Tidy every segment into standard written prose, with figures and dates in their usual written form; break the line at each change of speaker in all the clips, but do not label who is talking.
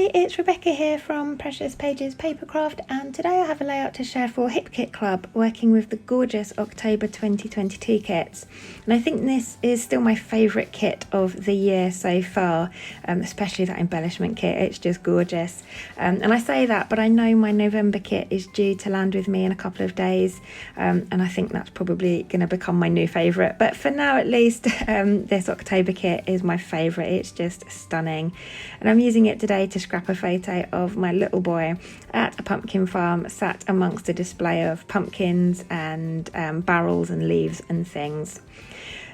Hi, it's Rebecca here from Precious Pages Papercraft, and today I have a layout to share for Hip Kit Club, working with the gorgeous October 2022 kits. And I think this is still my favourite kit of the year so far, especially that embellishment kit. It's just gorgeous. And I say that, but I know my November kit is due to land with me in a couple of days, and I think that's probably going to become my new favourite. But for now, at least, this October kit is my favourite. It's just stunning. And I'm using it today to scrap a photo of my little boy at a pumpkin farm, sat amongst a display of pumpkins and barrels and leaves and things.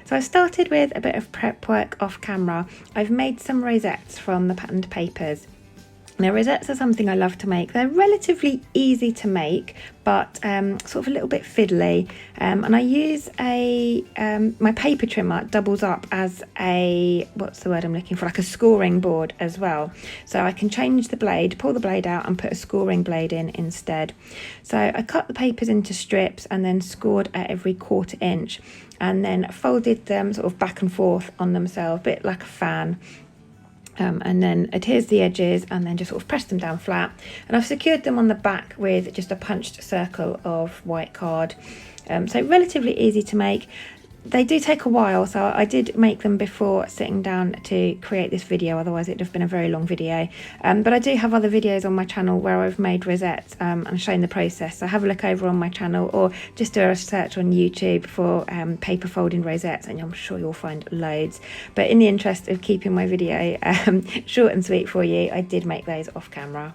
So I've started with a bit of prep work off camera. I've made some rosettes from the patterned papers. Now, rosettes are something I love to make. They're relatively easy to make, but sort of a little bit fiddly. And I use my paper trimmer doubles up as what's the word I'm looking for, like a scoring board as well. So I can change the blade, pull the blade out and put a scoring blade in instead. So I cut the papers into strips and then scored at every 1/4 inch, and then folded them sort of back and forth on themselves, a bit like a fan. And then adheres the edges and then just sort of press them down flat, and I've secured them on the back with just a punched circle of white card. So relatively easy to make. They do take a while, so I did make them before sitting down to create this video, otherwise it'd have been a very long video. But I do have other videos on my channel where I've made rosettes and shown the process, so have a look over on my channel or just do a search on YouTube for paper folding rosettes and I'm sure you'll find loads. But in the interest of keeping my video short and sweet for you, I did make those off camera.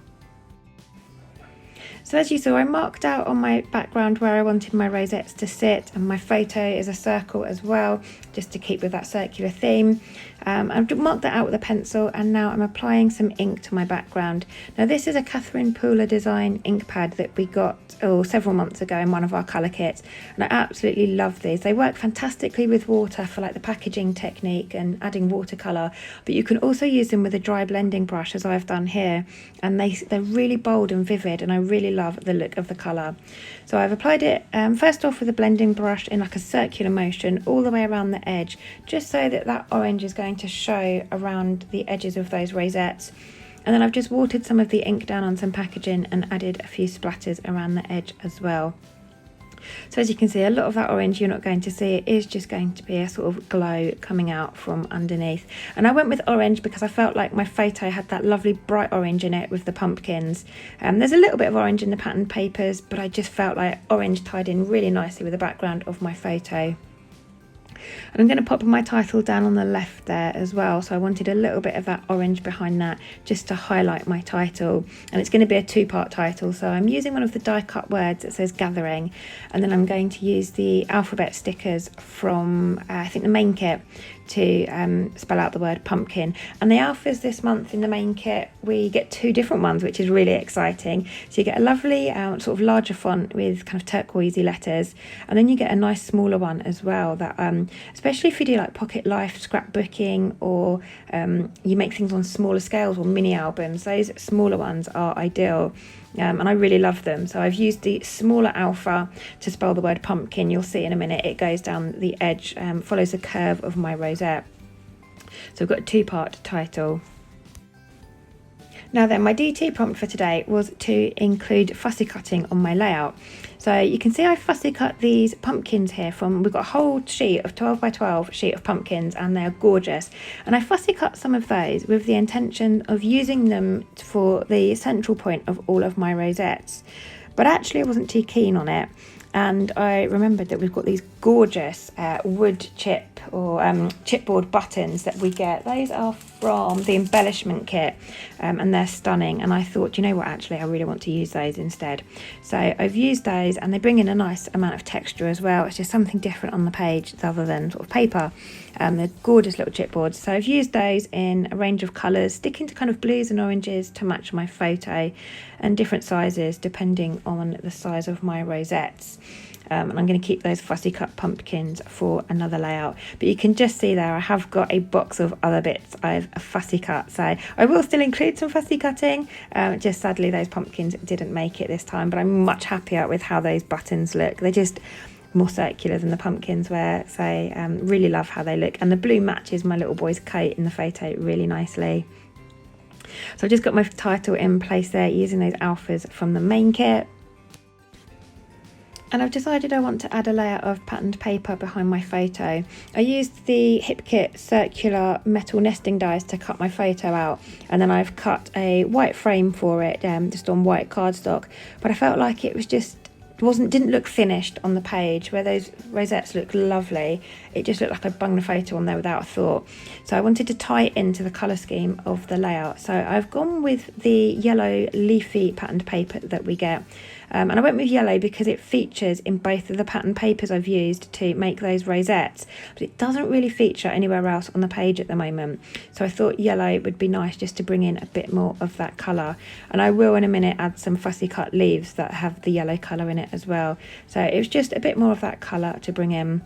So as you saw, I marked out on my background where I wanted my rosettes to sit, and my photo is a circle as well, just to keep with that circular theme. I've marked that out with a pencil, and now I'm applying some ink to my background. Now this is a Catherine Pooler design ink pad that we got several months ago in one of our colour kits, and I absolutely love these. They work fantastically with water for like the packaging technique and adding watercolour, but you can also use them with a dry blending brush as I've done here, and they're really bold and vivid, and I really love the look of the colour. So I've applied it first off with a blending brush in like a circular motion all the way around the edge, just so that orange is going to show around the edges of those rosettes. And then I've just watered some of the ink down on some packaging and added a few splatters around the edge as well. So as you can see, a lot of that orange you're not going to see. It is just going to be a sort of glow coming out from underneath. And I went with orange because I felt like my photo had that lovely bright orange in it with the pumpkins. There's a little bit of orange in the patterned papers, but I just felt like orange tied in really nicely with the background of my photo. And I'm going to pop my title down on the left there as well, so I wanted a little bit of that orange behind that just to highlight my title. And it's going to be a 2-part title, so I'm using one of the die cut words that says gathering, and then I'm going to use the alphabet stickers from I think the main kit to spell out the word pumpkin. And the alphas this month in the main kit, we get 2 different ones, which is really exciting. So you get a lovely sort of larger font with kind of turquoisey letters, and then you get a nice smaller one as well that especially if you do like pocket life scrapbooking, or you make things on smaller scales or mini albums, those smaller ones are ideal. And I really love them. So I've used the smaller alpha to spell the word pumpkin. You'll see in a minute it goes down the edge, follows the curve of my rosette. So I've got a 2-part title. Now then, my DT prompt for today was to include fussy cutting on my layout. So you can see I fussy cut these pumpkins here we've got a whole sheet of 12 by 12 sheet of pumpkins, and they're gorgeous. And I fussy cut some of those with the intention of using them for the central point of all of my rosettes. But actually I wasn't too keen on it. And I remembered that we've got these gorgeous wood chip or chipboard buttons that we get. Those are from the embellishment kit, and they're stunning. And I thought, you know what, actually I really want to use those instead. So I've used those, and they bring in a nice amount of texture as well. It's just something different on the page other than sort of paper. They're gorgeous little chipboards. So I've used those in a range of colours, sticking to kind of blues and oranges to match my photo, and different sizes depending on the size of my rosettes. And I'm going to keep those fussy cut pumpkins for another layout. But you can just see there I have got a box of other bits I've fussy cut, so I will still include some fussy cutting. Just sadly those pumpkins didn't make it this time, but I'm much happier with how those buttons look. They're just more circular than the pumpkins were, so really love how they look, and the blue matches my little boy's coat in the photo really nicely. So I've just got my title in place there using those alphas from the main kit. And I've decided I want to add a layer of patterned paper behind my photo. I used the Hip Kit circular metal nesting dies to cut my photo out, and then I've cut a white frame for it, just on white cardstock. But I felt like it was just didn't look finished on the page. Where those rosettes look lovely, it just looked like I bunged the photo on there without a thought. So I wanted to tie it into the colour scheme of the layout. So I've gone with the yellow leafy patterned paper that we get. And I went with yellow because it features in both of the pattern papers I've used to make those rosettes, but it doesn't really feature anywhere else on the page at the moment. So I thought yellow would be nice just to bring in a bit more of that colour. And I will in a minute add some fussy cut leaves that have the yellow colour in it as well. So it was just a bit more of that colour to bring in.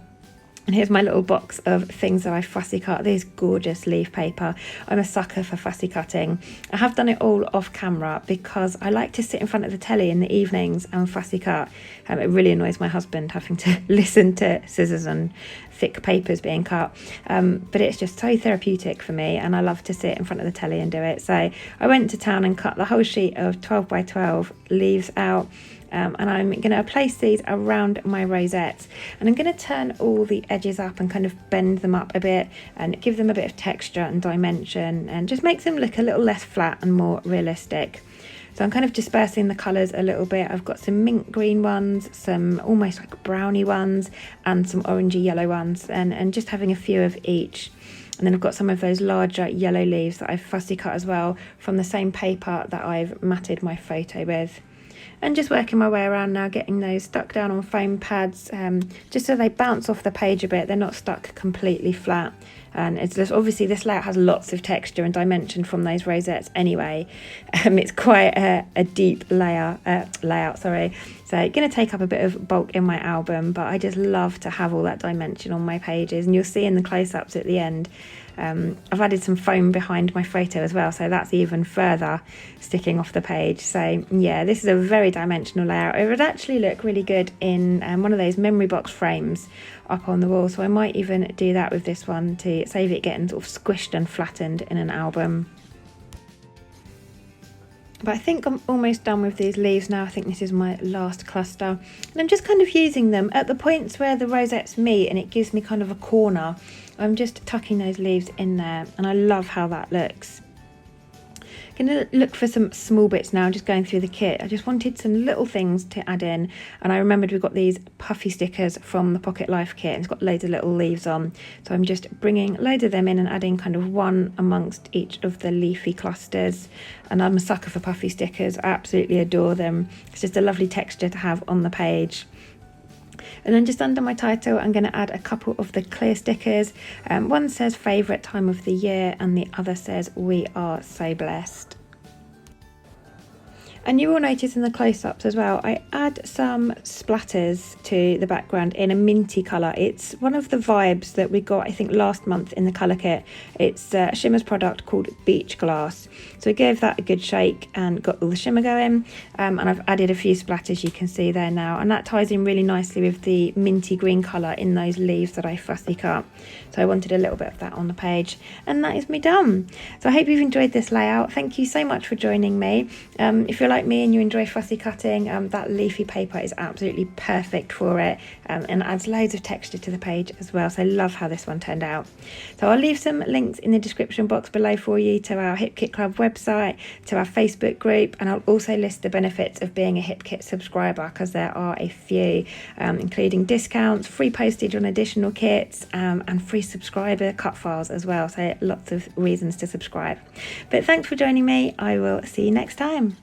And here's my little box of things that I fussy cut. This gorgeous leaf paper. I'm a sucker for fussy cutting. I have done it all off camera because I like to sit in front of the telly in the evenings and fussy cut. It really annoys my husband having to listen to scissors and thick papers being cut. But it's just so therapeutic for me, and I love to sit in front of the telly and do it. So I went to town and cut the whole sheet of 12 by 12 leaves out. And I'm going to place these around my rosettes, and I'm going to turn all the edges up and kind of bend them up a bit and give them a bit of texture and dimension, and just makes them look a little less flat and more realistic. So I'm kind of dispersing the colours a little bit. I've got some mint green ones, some almost like browny ones, and some orangey yellow ones, and just having a few of each. And then I've got some of those larger yellow leaves that I've fussy cut as well from the same paper that I've matted my photo with. And just working my way around now, getting those stuck down on foam pads, just so they bounce off the page a bit. They're not stuck completely flat. And it's just, obviously this layout has lots of texture and dimension from those rosettes anyway. It's quite a deep layout, sorry. So going to take up a bit of bulk in my album, but I just love to have all that dimension on my pages. And you'll see in the close-ups at the end, I've added some foam behind my photo as well, so that's even further sticking off the page. So yeah, this is a very dimensional layout. It would actually look really good in one of those memory box frames up on the wall, so I might even do that with this one to save it getting sort of squished and flattened in an album. But I think I'm almost done with these leaves now. I think this is my last cluster. And I'm just kind of using them at the points where the rosettes meet and it gives me kind of a corner. I'm just tucking those leaves in there, and I love how that looks. I'm going to look for some small bits now, just going through the kit. I just wanted some little things to add in, and I remembered we've got these puffy stickers from the Pocket Life kit, and it's got loads of little leaves on. So I'm just bringing loads of them in and adding kind of one amongst each of the leafy clusters. And I'm a sucker for puffy stickers. I absolutely adore them. It's just a lovely texture to have on the page. And then just under my title, I'm going to add a couple of the clear stickers. One says favourite time of the year, and the other says we are so blessed. And you will notice in the close-ups as well, I add some splatters to the background in a minty colour. It's one of the vibes that we got, I think, last month in the colour kit. It's a Shimmer's product called Beach Glass. So I gave that a good shake and got all the shimmer going. And I've added a few splatters you can see there now. And that ties in really nicely with the minty green colour in those leaves that I fussy cut. So I wanted a little bit of that on the page. And that is me done. So I hope you've enjoyed this layout. Thank you so much for joining me. If you're like me and you enjoy fussy cutting, that leafy paper is absolutely perfect for it, and adds loads of texture to the page as well. So I love how this one turned out. So I'll leave some links in the description box below for you to our Hip Kit Club website, to our Facebook group, and I'll also list the benefits of being a Hip Kit subscriber, because there are a few, including discounts, free postage on additional kits, and free subscriber cut files as well. So lots of reasons to subscribe. But thanks for joining me. I will see you next time.